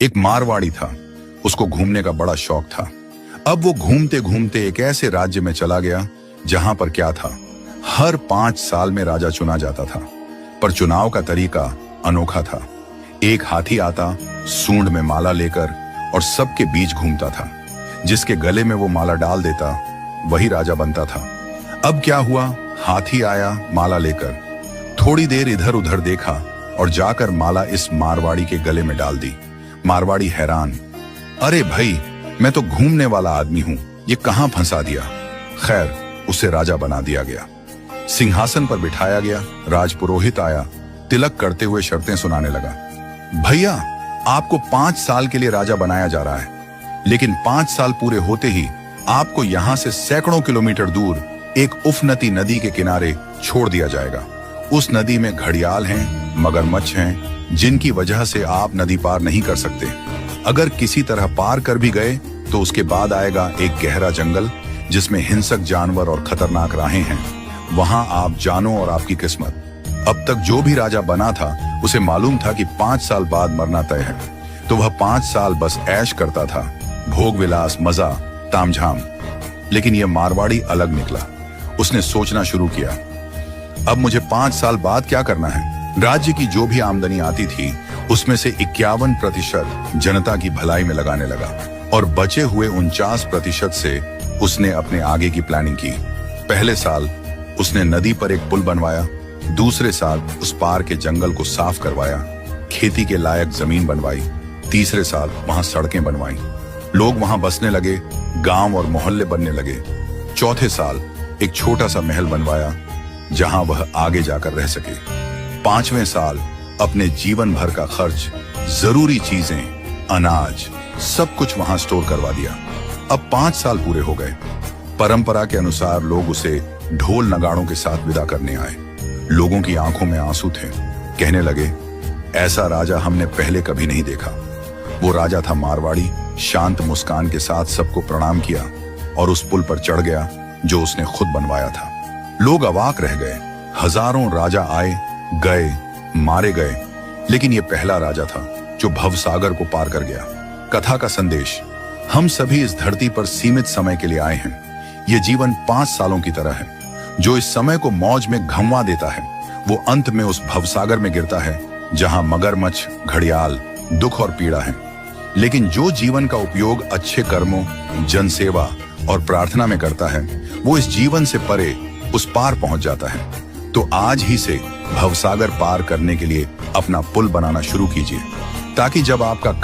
एक मारवाड़ी था, उसको घूमने का बड़ा शौक था। अब वो घूमते घूमते एक ऐसे राज्य में चला गया जहां पर क्या था, हर 5 साल में राजा चुना जाता था, पर चुनाव का तरीका अनोखा था। एक हाथी आता, सूंड में माला लेकर, और सबके बीच घूमता था। जिसके गले में वो माला डाल देता वही राजा बनता था। अब क्या हुआ, हाथी आया माला लेकर, थोड़ी देर इधर उधर देखा और जाकर माला इस मारवाड़ी के गले में डाल दी। मारवाड़ी हैरान, अरे भाई, मैं तो घूमने वाला आदमी हूं, ये कहां फंसा दिया। खैर, उसे राजा बना दिया गया, सिंहासन पर बिठाया गया। राजपुरोहित आया, तिलक करते हुए शर्तें सुनाने लगा। भैया, आपको 5 साल के लिए राजा बनाया जा रहा है, लेकिन 5 साल पूरे होते ही आपको यहां से सैकड़ों किलोमीटर दूर एक उफनती नदी के किनारे छोड़ दिया जाएगा। उस नदी में घड़ियाल हैं, मगरमच्छ हैं, जिनकी वजह से आप नदी पार नहीं कर सकते। अगर किसी तरह पार कर भी गए तो उसके बाद आएगा एक गहरा जंगल जिसमें हिंसक जानवर और खतरनाक राहें हैं। वहां आप जानो और आपकी किस्मत। अब तक जो भी राजा बना था उसे मालूम था कि 5 साल बाद मरना तय है, तो वह 5 साल बस ऐश करता था, भोग विलास, मजा, तामझाम। लेकिन यह मारवाड़ी अलग निकला। उसने सोचना शुरू किया, अब मुझे 5 साल बाद क्या करना है। राज्य की जो भी आमदनी आती थी उसमें से 51% जनता की भलाई में लगाने लगा, और बचे हुए 49% से उसने अपने आगे की प्लानिंग की। पहले साल उसने नदी पर एक पुल बनवाया, दूसरे साल उस पार के जंगल को साफ करवाया, खेती के लायक जमीन बनवाई, तीसरे साल वहां सड़कें बनवाई, लोग वहां बसने लगे, गांव और मोहल्ले बनने लगे। चौथे साल एक छोटा सा महल बनवाया जहां वह आगे जाकर रह सके। 5वें साल अपने जीवन भर का खर्च, जरूरी चीजें, अनाज, सब कुछ वहां स्टोर करवा दिया। अब 5 साल पूरे हो गए। परंपरा के अनुसार लोग उसे ढोल नगाड़ों के साथ विदा करने आए। लोगों की आंखों में आंसू थे। कहने लगे, ऐसा राजा हमने पहले कभी नहीं देखा। वो राजा था मारवाड़ी, शांत मुस्कान के साथ सबको प्रणाम किया और उस पुल पर चढ़ गया जो उसने खुद बनवाया था। लोग अवाक रह गए। हजारों राजा आए गए, मारे गए, लेकिन ये पहला राजा था जो भवसागर को पार कर गया। कथा का संदेश, हम सभी इस धरती पर सीमित समय के लिए आए हैं। ये जीवन 5 सालों की तरह है। जो इस समय को मौज में घमवा देता है वो अंत में उस भवसागर में गिरता है जहां मगरमच्छ, घड़ियाल, दुख और पीड़ा है। लेकिन जो जीवन का उपयोग अच्छे कर्मों, जनसेवा और प्रार्थना में करता है वो इस जीवन से परे उस पार पहुंच जाता है। तो आज ही से भवसागर पार करने के लिए अपना पुल बनाना शुरू कीजिए, ताकि जब आपका